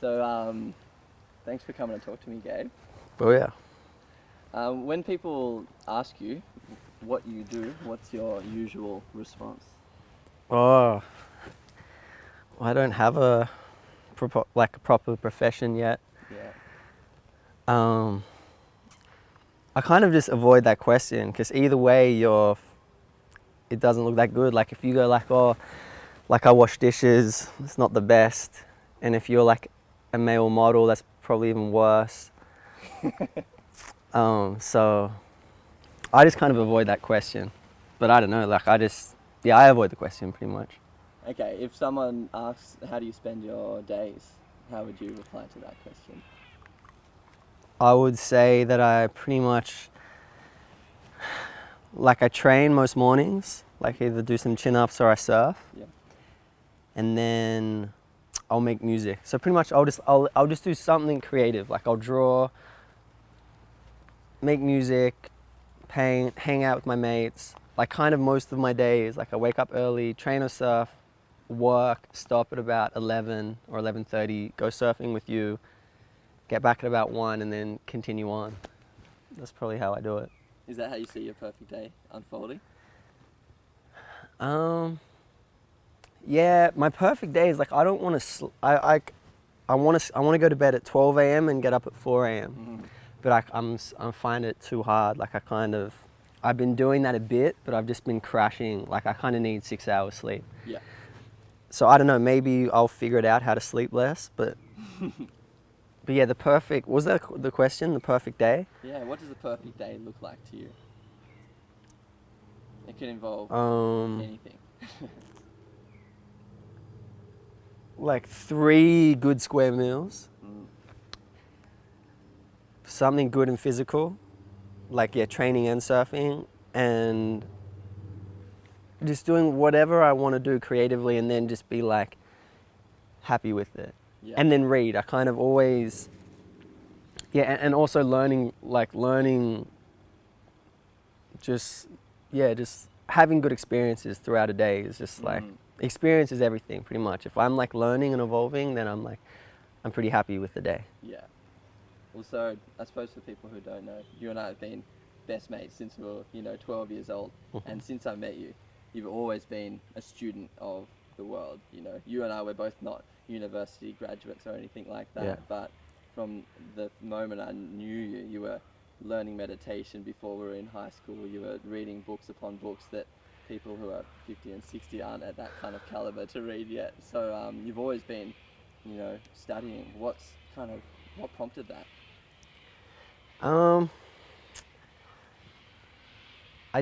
So, thanks for coming to talk to me, Gabe. Oh yeah. When people ask you what you do, what's your usual response? Oh, I don't have a proper profession yet. Yeah. I kind of just avoid that question because either way, it doesn't look that good. Like if you go like, oh, like I wash dishes, it's not the best, and if you're like a male model, that's probably even worse. So I just kind of avoid that question, but I don't know. Like I avoid the question pretty much. Okay, if someone asks how do you spend your days, how would you reply to that question? I would say that I pretty much, like I train most mornings, like either do some chin-ups or I surf. Yeah. And then I'll make music. So pretty much I'll just do something creative. Like I'll draw, make music, paint, hang out with my mates. Like kind of most of my days, like I wake up early, train or surf, work, stop at about 11 or 11:30, go surfing with you, get back at about 1 and then continue on. That's probably how I do it. Is that how you see your perfect day unfolding? Yeah, my perfect day is like I don't want to. I want to go to bed at 12 a.m. and get up at 4 a.m. Mm-hmm. But I find it too hard. Like I've been doing that a bit, but I've just been crashing. Like I kind of need 6 hours sleep. Yeah. So I don't know. Maybe I'll figure it out how to sleep less. But yeah, was that the question? The perfect day? Yeah. What does a perfect day look like to you? It can involve anything. Like 3 good square meals. Mm. Something good and physical, like training and surfing, and just doing whatever I want to do creatively, and then just be like happy with it. Yeah. And then read. I kind of always, and also learning, just having good experiences throughout a day is just like experience is everything pretty much. If I'm like learning and evolving, then I'm pretty happy with the day. Yeah. Well, so I suppose for people who don't know, you and I have been best mates since we were, 12 years old. And since I met you, you've always been a student of the world. You and I were both not university graduates or anything like that. Yeah. But from the moment I knew you, you were learning meditation before we were in high school. You were reading books upon books that people who are 50 and 60 aren't at that kind of caliber to read yet. So you've always been, studying. What prompted that? I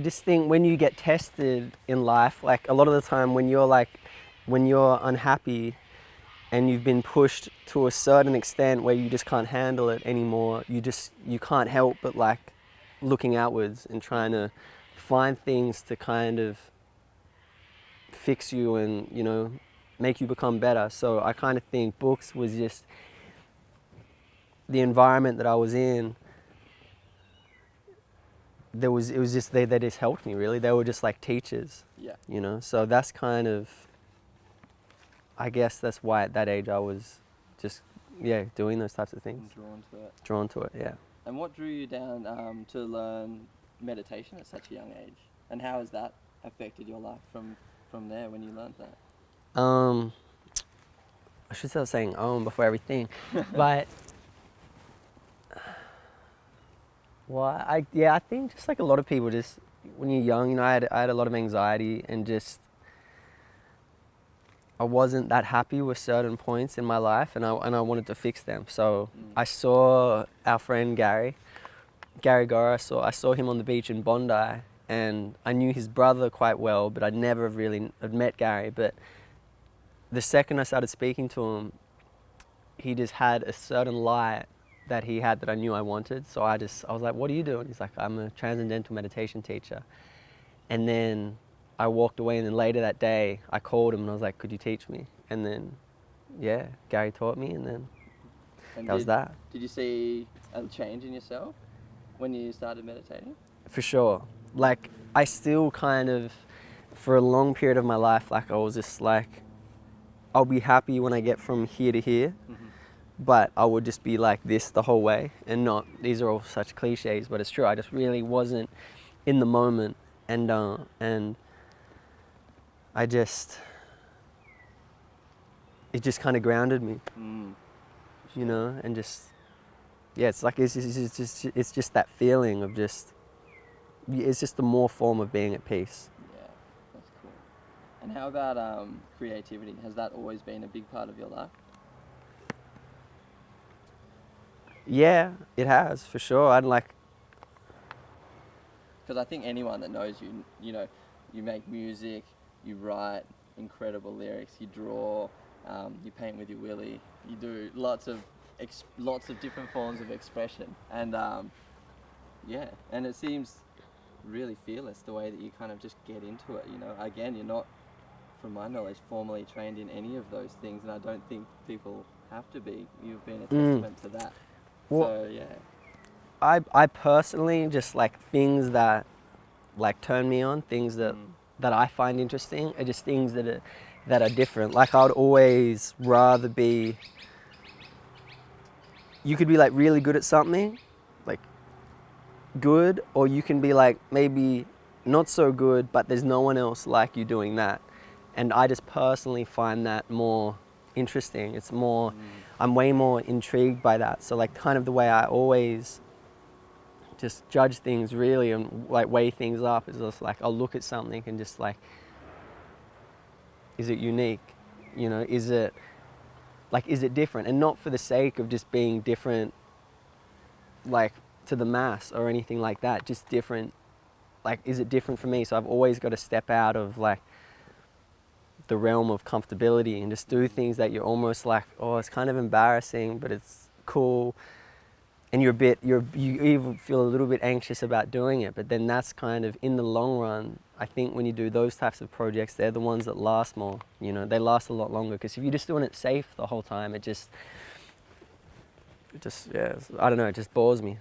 just think when you get tested in life, like a lot of the time when you're unhappy and you've been pushed to a certain extent where you just can't handle it anymore, you can't help but like looking outwards and trying to find things to kind of fix you and, make you become better. So I kind of think books was just the environment that I was in. It was just they just helped me really. They were just like teachers. Yeah. So that's kind of, I guess that's why at that age I was just doing those types of things. Drawn to it, yeah. And what drew you down to learn meditation at such a young age? And how has that affected your life from there when you learned that? I should start saying before everything, but I think just like a lot of people, just when you're young, I had a lot of anxiety and just I wasn't that happy with certain points in my life, and I wanted to fix them. So I saw our friend Gary Gora. I saw him on the beach in Bondi, and I knew his brother quite well, but I'd never really met Gary. But the second I started speaking to him, he just had a certain light that he had that I knew I wanted. So I was like, what are you doing? He's like, I'm a transcendental meditation teacher. And then I walked away, and then later that day I called him and I was like, could you teach me? And then Gary taught me, and then that was that. Did you see a change in yourself when you started meditating? For sure. Like I still kind of, for a long period of my life, like I was just like, I'll be happy when I get from here to here. but I would just be like this the whole way, and not, these are all such cliches, but it's true. I just really wasn't in the moment, and I just, it just kind of grounded me, you know, and just, yeah, it's like, it's just that feeling of just, it's just the more form of being at peace. Yeah, that's cool. And how about creativity? Has that always been a big part of your life? Yeah, it has, for sure. I'd like, Because I think anyone that knows you, you know, you make music, you write incredible lyrics, you draw, you paint with your willy, you do lots of different forms of expression, and yeah, and it seems really fearless the way that you kind of just get into it. You know, again, you're not, from my knowledge, formally trained in any of those things, and I don't think people have to be. You've been a testament to that. Well, so yeah. I personally just like things that like turn me on, things that I find interesting are just things that are different. Like I would always rather be, you could be like really good at something, like good, or you can be like maybe not so good, but there's no one else like you doing that. And I just personally find that more interesting. It's more, I'm way more intrigued by that. So like kind of the way I always just judge things really and like weigh things up is just like, I'll look at something and just like, is it unique? You know, is it different? And not for the sake of just being different, like to the mass or anything like that, just different. Like, is it different for me? So I've always got to step out of like the realm of comfortability and just do things that you're almost like, oh, it's kind of embarrassing, but it's cool. And you even feel a little bit anxious about doing it, but then that's kind of, in the long run, I think when you do those types of projects, they're the ones that last more, you know, they last a lot longer, because if you're just doing it safe the whole time, it just, yeah, I don't know, it just bores me.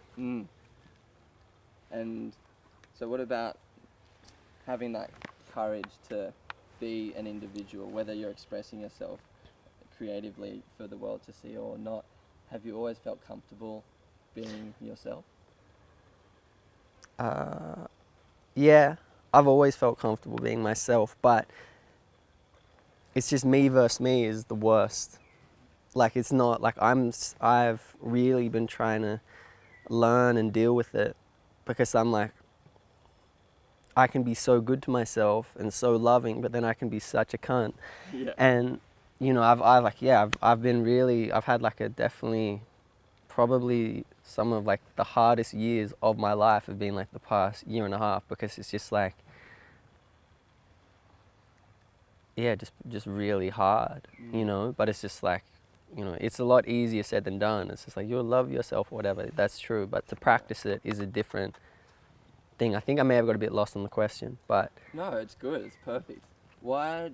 And so what about having that courage to be an individual, whether you're expressing yourself creatively for the world to see or not? Have you always felt comfortable being yourself? Yeah, I've always felt comfortable being myself, but it's just me versus me is the worst. Like, it's not like I've really been trying to learn and deal with it, because I'm like, I can be so good to myself and so loving, but then I can be such a cunt. Yeah. And you know, I've had like a definitely, probably some of like the hardest years of my life have been like the past year and a half, because it's just like, yeah, just really hard, you know. But it's just like, you know, it's a lot easier said than done. It's just like, you'll love yourself or whatever, that's true, but to practice it is a different thing. I think I may have got a bit lost on the question, but No, it's good, it's perfect. Why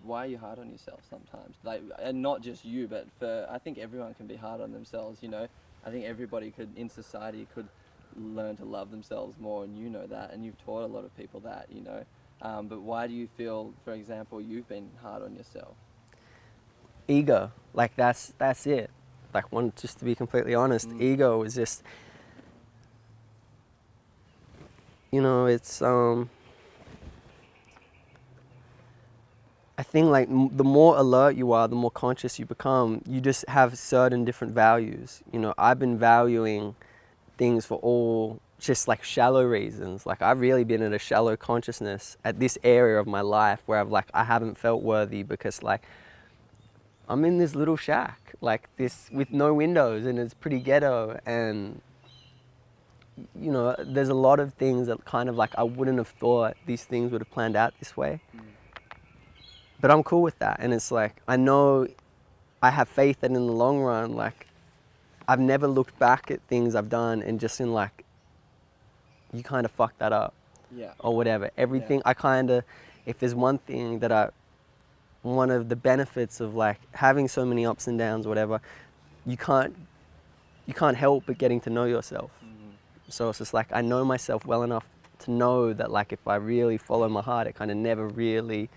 are you hard on yourself sometimes? Like, and not just you, but I think everyone can be hard on themselves, you know. I think everybody in society could learn to love themselves more, and you know that, and you've taught a lot of people that, you know. But why do you feel, for example, you've been hard on yourself? ego, like that's it. Like, just to be completely honest, ego is just, you know, it's I think like the more alert you are, the more conscious you become, you just have certain different values. You know, I've been valuing things for all just like shallow reasons. Like, I've really been in a shallow consciousness at this area of my life where I haven't felt worthy, because like I'm in this little shack like this with no windows, and it's pretty ghetto, and you know, there's a lot of things that kind of like I wouldn't have thought these things would have planned out this way. But I'm cool with that, and it's like, I know, I have faith that in the long run, like, I've never looked back at things I've done and just been like, you kind of fucked that up, or whatever. Everything, yeah. If there's one thing that one of the benefits of like having so many ups and downs, whatever, you can't help but getting to know yourself. So it's just like, I know myself well enough to know that like, if I really follow my heart, it kind of never really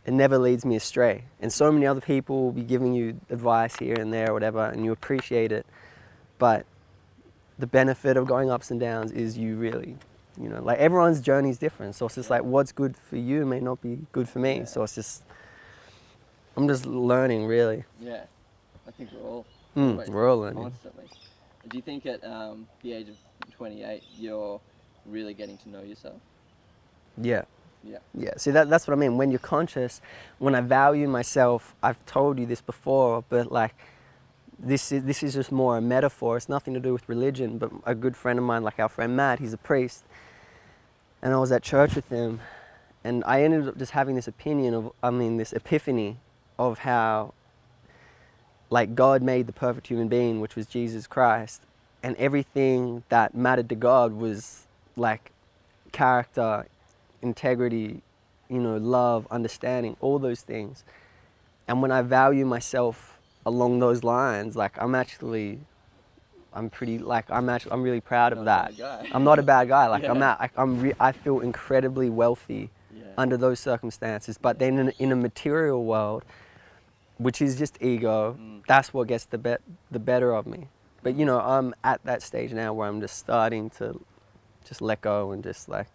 it never leads me astray. And so many other people will be giving you advice here and there or whatever, and you appreciate it. But the benefit of going ups and downs is you really, you know, like everyone's journey is different. So it's just like what's good for you may not be good for me. Yeah. So it's just, I'm just learning really. Yeah, I think we're all We're all learning. constantly. Do you think at the age of 28 you're really getting to know yourself? Yeah. Yeah. Yeah, see that's what I mean. When you're conscious, when I value myself, I've told you this before, but like this is just more a metaphor. It's nothing to do with religion, but a good friend of mine, like our friend Matt, he's a priest, and I was at church with him, and I ended up just having this this epiphany of how like God made the perfect human being, which was Jesus Christ, and everything that mattered to God was like character, integrity, you know, love, understanding, all those things. And when I value myself along those lines, like I'm really proud of that. I'm not a bad guy. Like I feel incredibly wealthy under those circumstances. But then in a material world, which is just ego, that's what gets the better of me. But you know, I'm at that stage now where I'm just starting to just let go and just like,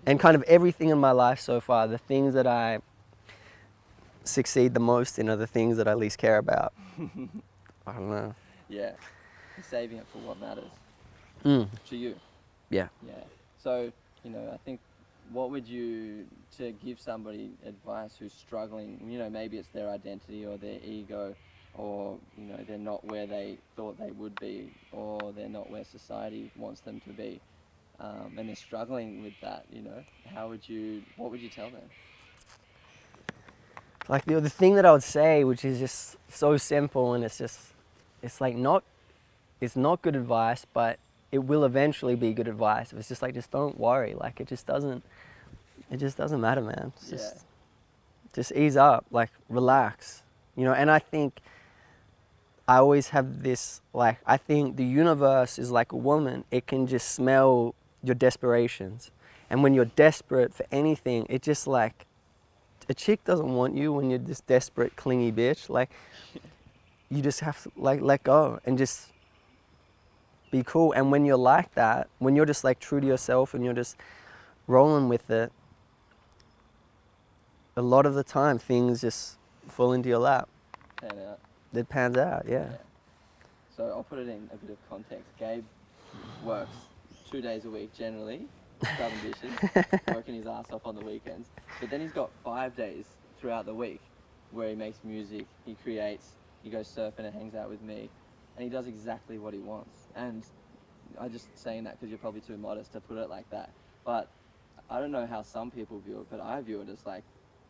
and kind of everything in my life so far, the things that I succeed the most in are the things that I least care about. I don't know. Yeah, you're saving it for what matters to you. Yeah. Yeah. So, you know, I think what would you, to give somebody advice who's struggling, you know, maybe it's their identity or their ego, or, you know, they're not where they thought they would be, or they're not where society wants them to be, and they're struggling with that, you know, what would you tell them? Like the thing that I would say, which is just so simple, and it's not good advice, but it will eventually be good advice. It's just like, just don't worry. Like it just doesn't matter, man. It's just ease up, like relax, you know. And I think I always have this, like, I think the universe is like a woman. It can just smell your desperations. And when you're desperate for anything, it just like, a chick doesn't want you when you're this desperate, clingy bitch. Like, you just have to like let go and just be cool. And when you're like that, when you're just like true to yourself and you're just rolling with it, a lot of the time things just fall into your lap. Pan out. It pans out, yeah. So I'll put it in a bit of context. Gabe works 2 days a week generally, ambitious, working his ass off on the weekends. But then he's got 5 days throughout the week where he makes music, he creates, he goes surfing and hangs out with me, and he does exactly what he wants. And I'm just saying that because you're probably too modest to put it like that. But I don't know how some people view it, but I view it as like,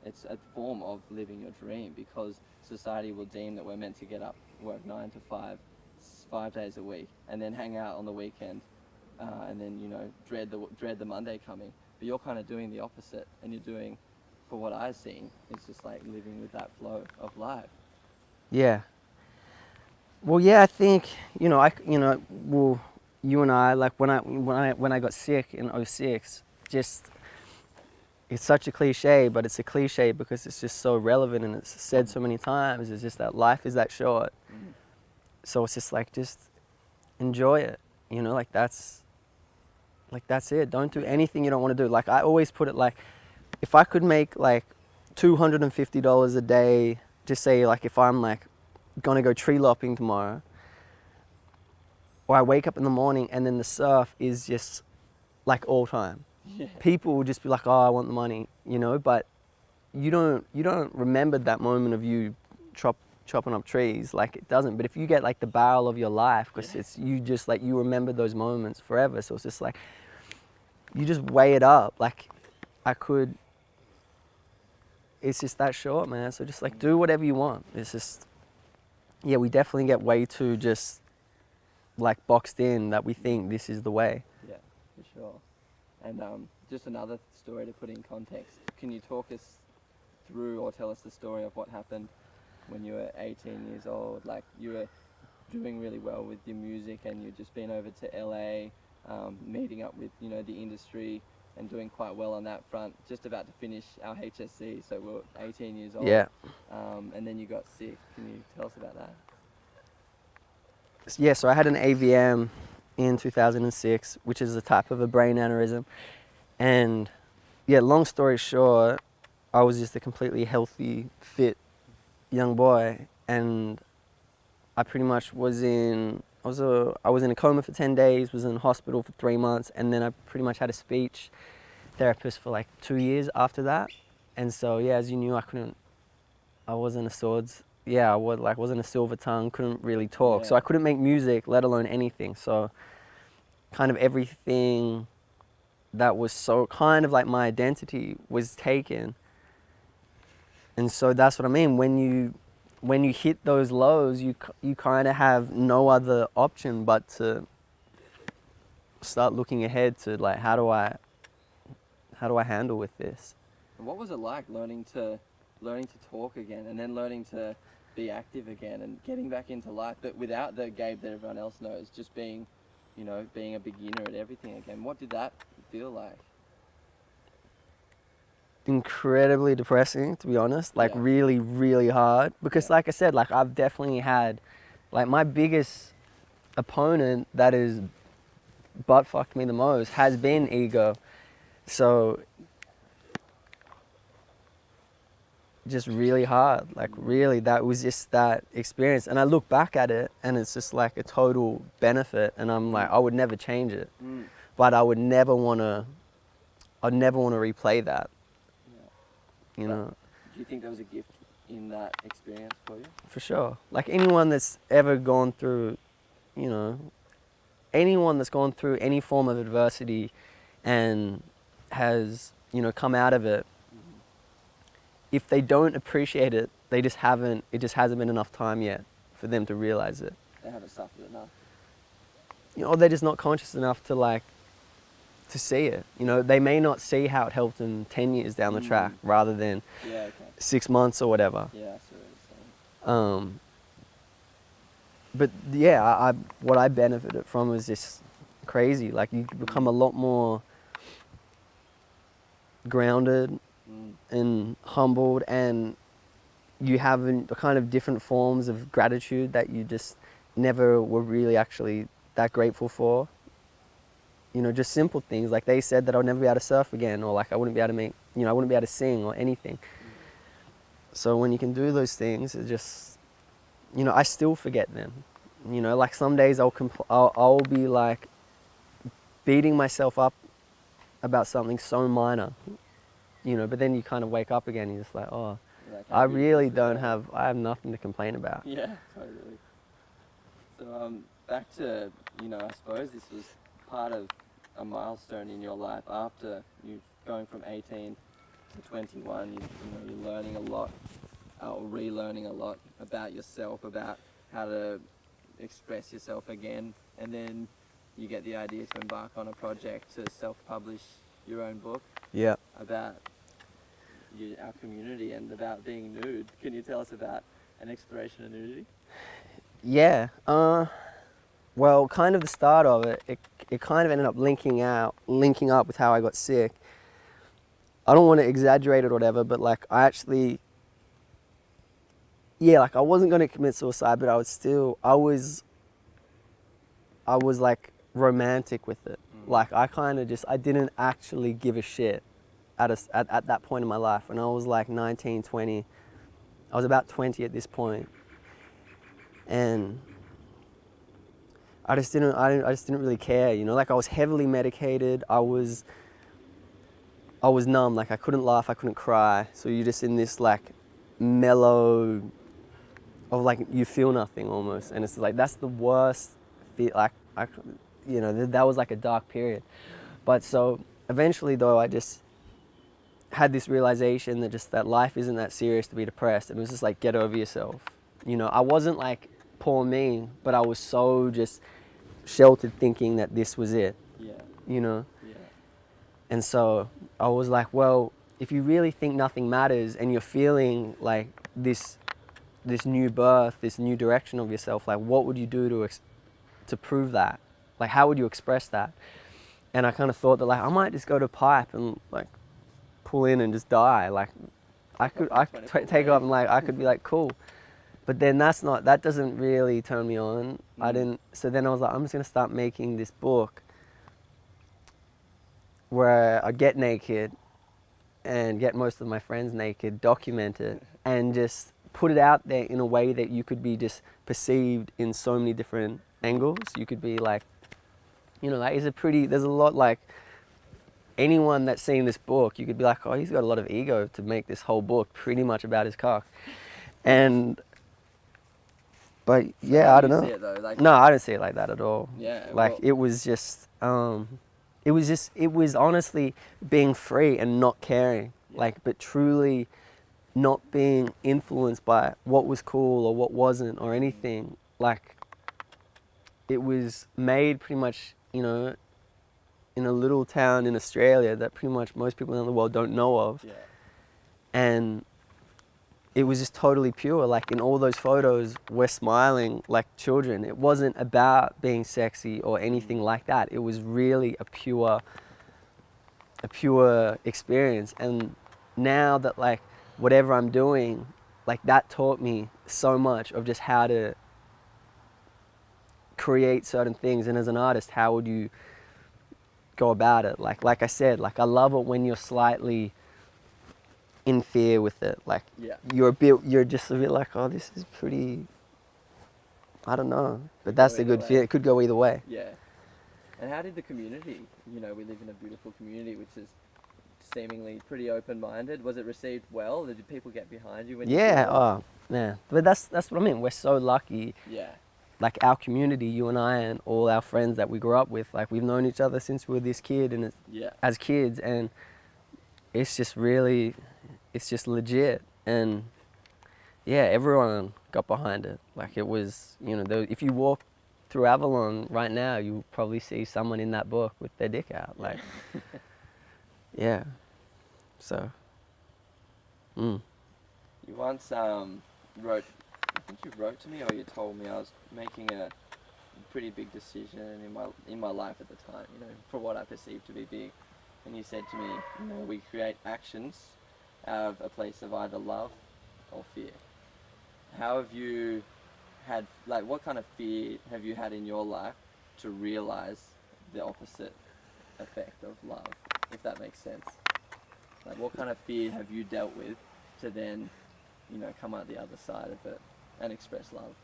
it's a form of living your dream, because society will deem that we're meant to get up, work 9 to 5 days a week, and then hang out on the weekend, and then, you know, dread the Monday coming. But you're kind of doing the opposite, and you're doing, for what I've seen, it's just like living with that flow of life. Yeah. Well, yeah, I think, you know, you and I, like when I got sick in 06, just, it's such a cliche, but it's a cliche because it's just so relevant and it's said so many times. It's just that life is that short. So it's just like, just enjoy it, you know, like that's it. Don't do anything you don't want to do. Like I always put it like, if I could make like $250 a day, just say like if I'm like gonna go tree lopping tomorrow, or I wake up in the morning and then the surf is just like all time. Yeah. People will just be like, oh, I want the money, you know, but you don't remember that moment of you chopping up trees. Like it doesn't. But if you get like the barrel of your life, because it's, you just like, you remember those moments forever. So it's just like, you just weigh it up. Like it's just that short, man. So just like do whatever you want. It's just, yeah, we definitely get way too just like boxed in that we think this is the way. Yeah, for sure. And just another story to put in context. Can you talk us through or tell us the story of what happened when you were 18 years old? Like you were doing really well with your music and you'd just been over to LA, meeting up with, you know, the industry, and doing quite well on that front. Just about to finish our HSC, so we're 18 years old. Yeah. And then you got sick. Can you tell us about that? Yeah, so I had an AVM in 2006, which is a type of a brain aneurysm. And yeah, long story short, I was just a completely healthy, fit young boy, and I pretty much was in a coma for 10 days, was in hospital for 3 months, and then I pretty much had a speech therapist for like 2 years after that. And so yeah, as you knew, I wasn't a swords. Yeah, wasn't a silver tongue, couldn't really talk. So I couldn't make music, let alone anything. So kind of everything that was so kind of like my identity was taken. And so that's what I mean. When you hit those lows, you kind of have no other option but to start looking ahead to like, how do I handle with this? And what was it like learning to talk again, and then learning to be active again and getting back into life, but without the Gabe that everyone else knows, just being a beginner at everything again? What did that feel like? Incredibly depressing, to be honest. Like really, really hard, because like I said, like I've definitely had, like my biggest opponent that is butt fucked me the most has been ego. So just really hard, like really, that was just that experience. And I look back at it and it's just like a total benefit, and I'm like, I would never change it, but I'd never want to replay that. You know. Do you think there was a gift in that experience for you? For sure. Like anyone that's ever gone through, anyone that's gone through any form of adversity and has, come out of it, if they don't appreciate it, it just hasn't been enough time yet for them to realize it. They haven't suffered enough. Or they're just not conscious enough to see it. They may not see how it helped them 10 years down the track rather than 6 months or whatever. Yeah, I see what you're saying. But yeah, what I benefited from was just crazy. Like you become a lot more grounded and humbled, and you have kind of different forms of gratitude that you just never were really actually that grateful for. Just simple things, like they said that I would never be able to surf again, or like I wouldn't be able to I wouldn't be able to sing or anything. So when you can do those things, it just, I still forget them. Like some days I'll be like beating myself up about something so minor, but then you kind of wake up again and you're just like, oh, I really I have nothing to complain about. Yeah, totally. So back to, I suppose this was part of a milestone in your life after you going from 18 to 21. You're learning a lot, or relearning a lot about yourself, about how to express yourself again, and then you get the idea to embark on a project to self-publish your own book. Yeah. About our community and about being nude. Can you tell us about an exploration of nudity? Yeah. Well, kind of the start of it kind of ended up linking up with how I got sick. I don't want to exaggerate it or whatever, but like I actually, like I wasn't going to commit suicide, but I was like romantic with it. Like I kind of I didn't actually give a shit at that point in my life. When I was like 19, 20, I was about 20 at this point. And I just didn't really care, like I was heavily medicated. I was numb, like I couldn't laugh, I couldn't cry. So you're just in this like mellow of like, you feel nothing almost. And it's like, that's the worst feel. Like, that was like a dark period. But so eventually though, I just had this realization that life isn't that serious to be depressed. And it was just like, get over yourself. I wasn't like poor me, but I was so just sheltered thinking that this was it. Yeah. And so I was like, well, if you really think nothing matters and you're feeling like this new birth, this new direction of yourself, like what would you do to prove that? Like how would you express that? and I kind of thought that like I might just go to pipe and like pull in and just die. Like I could take off and like I could be like cool. But then that doesn't really turn me on. So then I was like, I'm just gonna start making this book where I get naked and get most of my friends naked, document it, and just put it out there in a way that you could be just perceived in so many different angles. You could be like, you know, there's a lot like, anyone that's seen this book, you could be like, oh, he's got a lot of ego to make this whole book pretty much about his cock. But yeah, I don't know. See it, though? Like, no, I don't see it like that at all. Yeah. Like well, it was honestly being free and not caring, like, but truly not being influenced by what was cool or what wasn't or anything. Like it was made pretty much, you know, in a little town in Australia that pretty much most people in the world don't know of. Yeah. And it was just totally pure. Like in all those photos, we're smiling like children. It wasn't about being sexy or anything like that. It was really a pure experience. And now that like whatever I'm doing, like that taught me so much of just how to create certain things. And as an artist, how would you go about it? Like I said, like I love it when you're slightly in fear with it. Like you're just a bit like, oh, this is pretty, I don't know. But that's the good fear. It could go either way. Yeah. And how did the community, you know, we live in a beautiful community which is seemingly pretty open-minded. Was it received well? Did people get behind you when you oh, yeah. But that's what I mean. We're so lucky. Yeah. Like our community, you and I and all our friends that we grew up with, like we've known each other since we were this kid and as kids, and it's just legit. And yeah, everyone got behind it. Like it was, you know, if you walk through Avalon right now, you'll probably see someone in that book with their dick out. Like, yeah. So, You once wrote, I think you wrote to me or you told me I was making a pretty big decision in my life at the time, you know, for what I perceived to be big. And you said to me, you know, we create actions out of a place of either love or fear. How have you had, like, what kind of fear have you had in your life to realize the opposite effect of love, if that makes sense? Like, what kind of fear have you dealt with to then, you know, come out the other side of it and express love?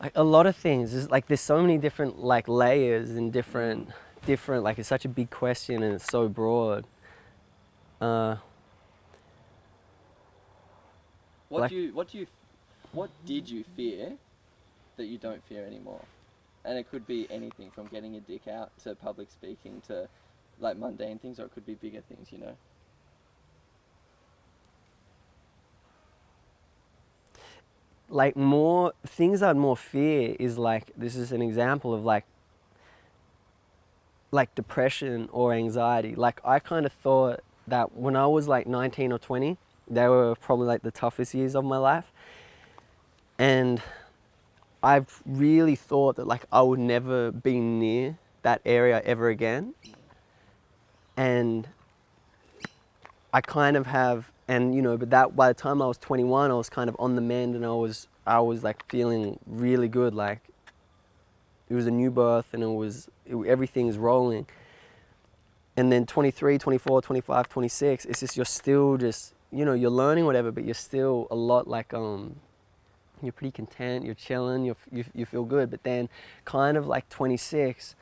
like a lot of things. There's so many different like layers and different like it's such a big question and it's so broad. What did you fear that you don't fear anymore? And it could be anything from getting your dick out to public speaking to like mundane things, or it could be bigger things, you know? Like more things I'd more fear is like, this is an example of like depression or anxiety. Like I kind of thought that when I was like 19 or 20, they were probably like the toughest years of my life. And I've really thought that like I would never be near that area ever again. And I kind of have, and you know, but that by the time I was 21, I was kind of on the mend and I was like feeling really good. Like it was a new birth and everything's rolling. And then 23, 24, 25, 26, it's just, you're still just, you know, you're learning whatever, but you're still a lot like, you're pretty content, you're chilling, you feel good. But then kind of like 26,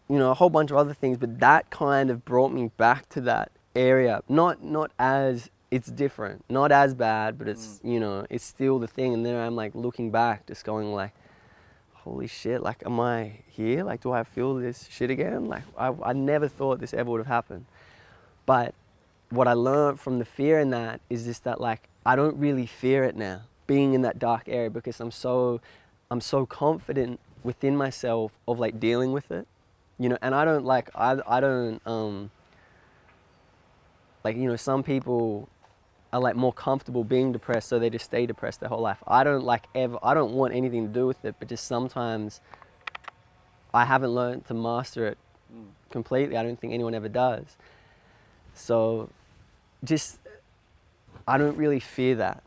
you know, a whole bunch of other things, but that kind of brought me back to that area. Not as, it's different, not as bad, but it's, you know, it's still the thing. And then I'm like looking back, just going like, holy shit, like, am I here? Like, do I feel this shit again? Like, I never thought this ever would have happened. But what I learned from the fear in that is just that, like, I don't really fear it now, being in that dark area, because I'm so confident within myself of like dealing with it, you know. And I don't like, I don't, like, you know, some people are like more comfortable being depressed, so they just stay depressed their whole life. I don't want anything to do with it, but just sometimes I haven't learned to master it completely. I don't think anyone ever does. So just, I don't really fear that,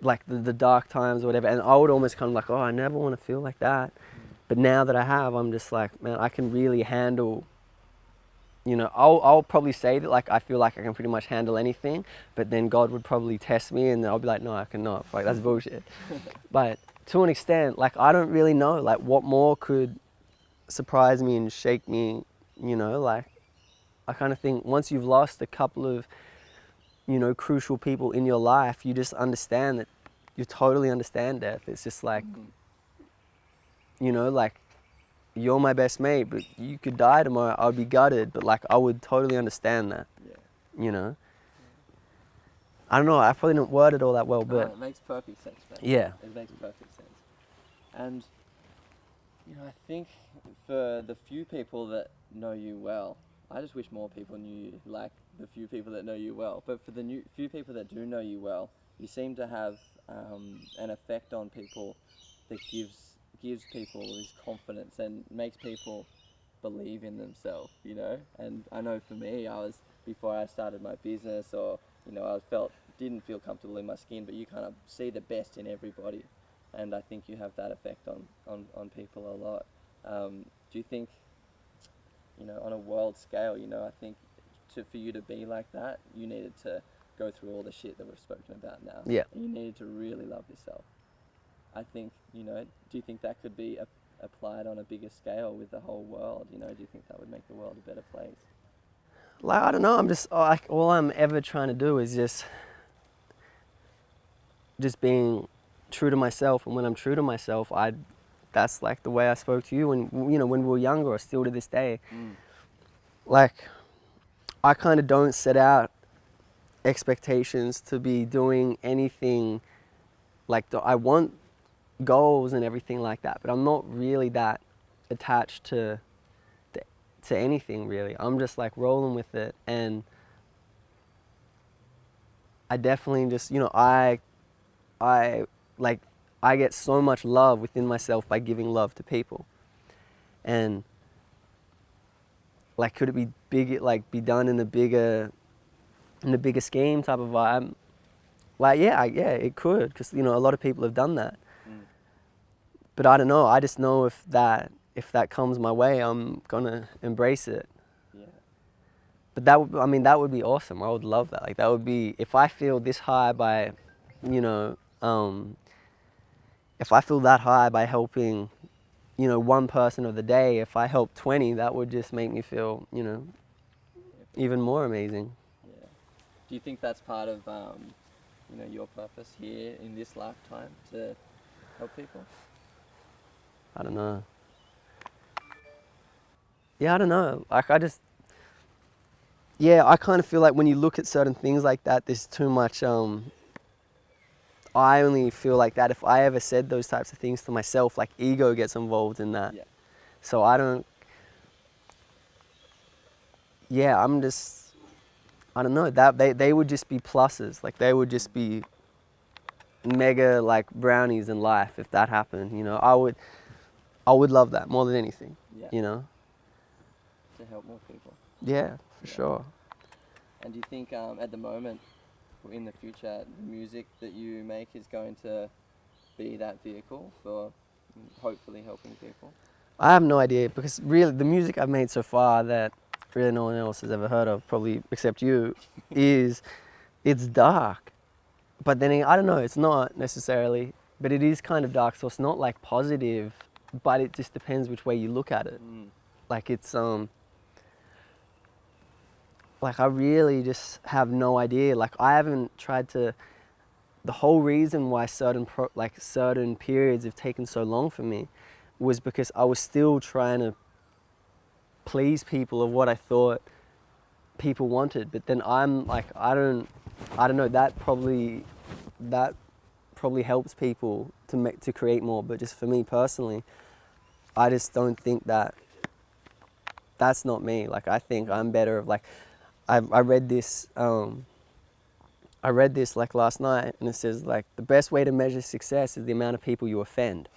like the dark times or whatever. And I would almost kind of like, oh, I never want to feel like that. But now that I have, I'm just like, man, I can really handle, you know, I'll probably say that like I feel like I can pretty much handle anything, but then God would probably test me and I'll be like, no, I cannot. Like, that's bullshit. But to an extent, like, I don't really know, like, what more could surprise me and shake me, you know. Like, I kind of think once you've lost a couple of, you know, crucial people in your life, you just understand that you totally understand death. It's just like, you know, like, you're my best mate, but you could die tomorrow. I'd be gutted, but like, I would totally understand that, you know. I don't know, I probably didn't word it all that well, but it makes perfect sense, man. yeah. It makes perfect sense. And, you know, I think for the few people that know you well, I just wish more people knew you like the few people that know you well. But for the few people that do know you well, you seem to have an effect on people that gives people this confidence and makes people believe in themselves, you know. And I know for me, before I started my business, or, you know, didn't feel comfortable in my skin, but you kind of see the best in everybody, and I think you have that effect on people a lot. Do you think, you know, on a world scale, you know, I think for you to be like that, you needed to go through all the shit that we've spoken about now. Yeah. And you needed to really love yourself. I think, you know, do you think that could be applied on a bigger scale with the whole world? You know, do you think that would make the world a better place? Like, I don't know, I'm just, like, all I'm ever trying to do is just being true to myself. And when I'm true to myself, that's like the way I spoke to you when, you know, when we were younger, or still to this day. Like, I kind of don't set out expectations to be doing anything like I want goals and everything like that, but I'm not really that attached to anything really. I'm just like rolling with it, and I definitely just, you know, I get so much love within myself by giving love to people. And like, could it be big, like be done in the bigger scheme type of vibe? Like, yeah, it could, because, you know, a lot of people have done that. But I don't know, I just know if that comes my way, I'm gonna embrace it. Yeah. But that would be awesome. I would love that. Like, that would be, if I feel this high by, you know, if I feel that high by helping, you know, one person of the day, if I help 20, that would just make me feel, you know, even more amazing. Yeah. Do you think that's part of, you know, your purpose here in this lifetime, to help people? I don't know. Yeah, I don't know. Like, I kind of feel like when you look at certain things like that, there's too much, I only feel like that if I ever said those types of things to myself, like, ego gets involved in that. Yeah. So I don't, I'm just, I don't know, that they would just be pluses. Like, they would just be mega, like, brownies in life if that happened, you know. I would love that more than anything, you know. To help more people. Yeah, for sure. And do you think at the moment, or in the future, the music that you make is going to be that vehicle for hopefully helping people? I have no idea, because really the music I've made so far that really no one else has ever heard of, probably except you, it's dark. But then I don't know, it's not necessarily, but it is kind of dark, so it's not like positive, but it just depends which way you look at it. Like, it's like, I really just have no idea. Like, I haven't tried to, the whole reason why certain periods have taken so long for me was because I was still trying to please people of what I thought people wanted. But then I'm like, I don't know, that probably helps people to create more. But just for me personally, I just don't think that's not me. Like, I think I'm better of, like, I read this I read this like last night, and it says like the best way to measure success is the amount of people you offend.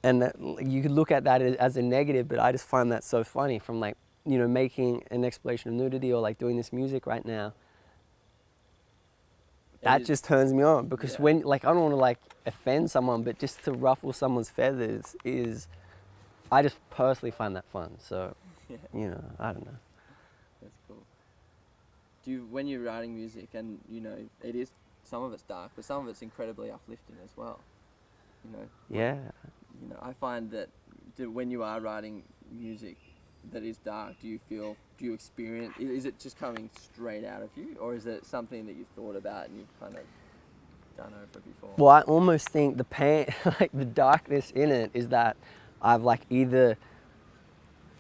And that, you could look at that as a negative, but I just find that so funny. From like, you know, making an exploration of nudity, or like doing this music right now, that just turns me on, because Yeah. when, like, I don't want to like offend someone, but just to ruffle someone's feathers is, I just personally find that fun. So, Yeah. you know, I don't know. That's cool. Do you, when you're writing music, and you know, it is, some of it's dark, but some of it's incredibly uplifting as well. You know. Yeah. You know, I find that when you are writing music that is dark, do you experience, is it just coming straight out of you, or is it something that you've thought about and you've kind of done over before? Well, I almost think the pain, like the darkness in it, is that I've like either,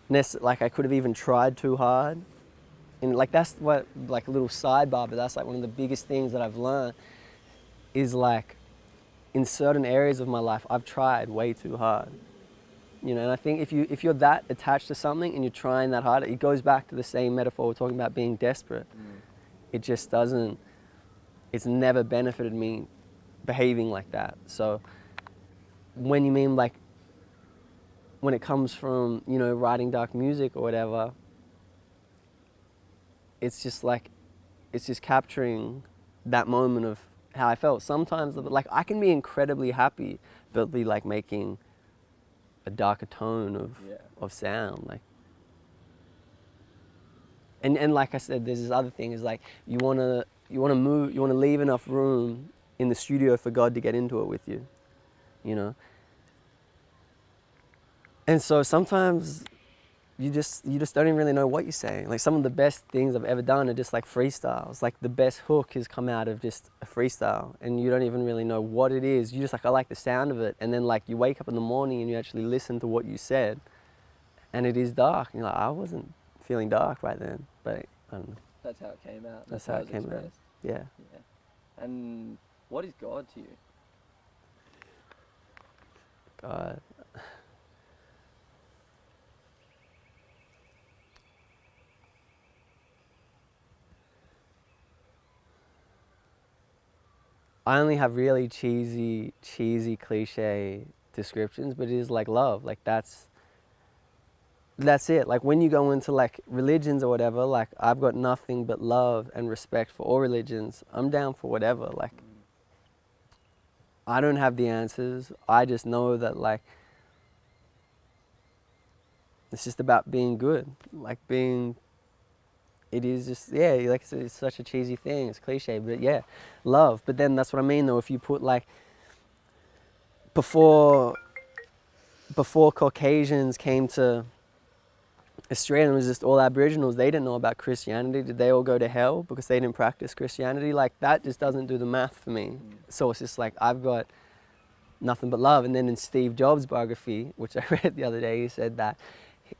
like I could have even tried too hard. And like that's what, like a little sidebar, but that's like one of the biggest things that I've learned is like in certain areas of my life, I've tried way too hard. You know, and I think if you're that attached to something and you're trying that hard, it goes back to the same metaphor we're talking about being desperate. It just doesn't, it's never benefited me behaving like that. So when you mean like, when it comes from, you know, writing dark music or whatever, it's just like, it's just capturing that moment of how I felt. Sometimes, like, I can be incredibly happy, but be like making a darker tone of sound, like. And like I said, there's this other thing is like, you wanna leave enough room in the studio for God to get into it with you, you know. And so sometimes you just don't even really know what you're saying. Like, some of the best things I've ever done are just like freestyles. Like, the best hook has come out of just a freestyle, and you don't even really know what it is. You just like, I like the sound of it, and then like you wake up in the morning and you actually listen to what you said, and it is dark. And you're like, I wasn't feeling dark right then, but I don't know. That's how it came out. That's how it came out. expressed. Yeah. Yeah. And what is God to you? God. I only have really cheesy, cliche descriptions, but it is like love. Like, that's it. Like, when you go into like religions or whatever, like, I've got nothing but love and respect for all religions. I'm down for whatever. Like, I don't have the answers. I just know that like, it's just about being good. Like, it is just, yeah, like it's such a cheesy thing. It's cliche, but yeah, love. But then that's what I mean though. If you put like, before Caucasians came to Australia, it was just all Aboriginals. They didn't know about Christianity. Did they all go to hell because they didn't practice Christianity? Like, that just doesn't do the math for me. So it's just like, I've got nothing but love. And then in Steve Jobs' biography, which I read the other day, he said that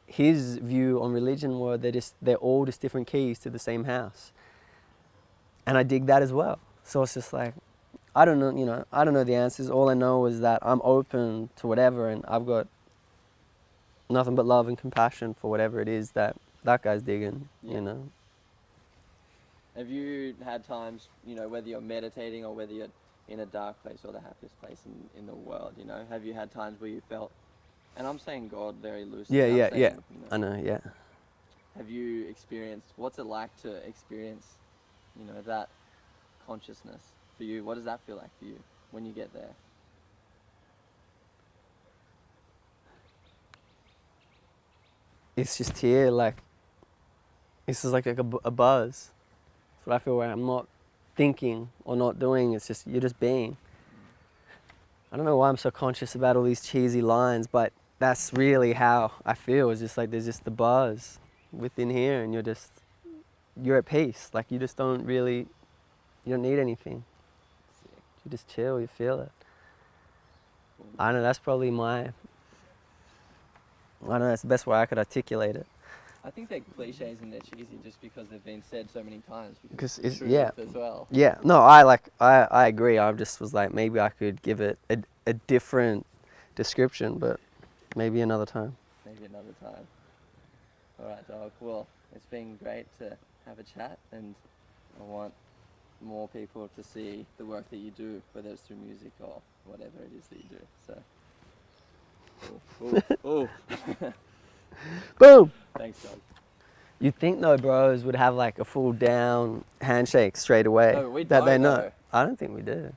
his view on religion were they're all just different keys to the same house. And I dig that as well. So it's just like, I don't know, you know, I don't know the answers. All I know is that I'm open to whatever, and I've got nothing but love and compassion for whatever it is that guy's digging, you know. Have you had times, you know, whether you're meditating or whether you're in a dark place or the happiest place in the world, you know, have you had times where you felt, and I'm saying God very loosely. Yeah. You know, I know, yeah. have you experienced, what's it like to experience, you know, that consciousness for you? What does that feel like for you when you get there? It's just here, like, it's just like a buzz. That's what I feel, where I'm not thinking or not doing, it's just, you're just being. I don't know why I'm so conscious about all these cheesy lines, but that's really how I feel. It's just like, there's just the buzz within here, and you're at peace. Like, you just don't really, you don't need anything. You just chill, you feel it. I don't know, that's probably that's the best way I could articulate it. I think they're cliches and they're cheesy just because they've been said so many times. Because it's truth as well. Yeah, no, I agree. I just was like, maybe I could give it a different description, but maybe another time. Maybe another time. All right, dog. Well, it's been great to have a chat, and I want more people to see the work that you do, whether it's through music or whatever it is that you do. So, Boom! thanks, Doug. You'd think no bros would have like a full down handshake straight away. No, but we that they don't, know. though. I don't think we do.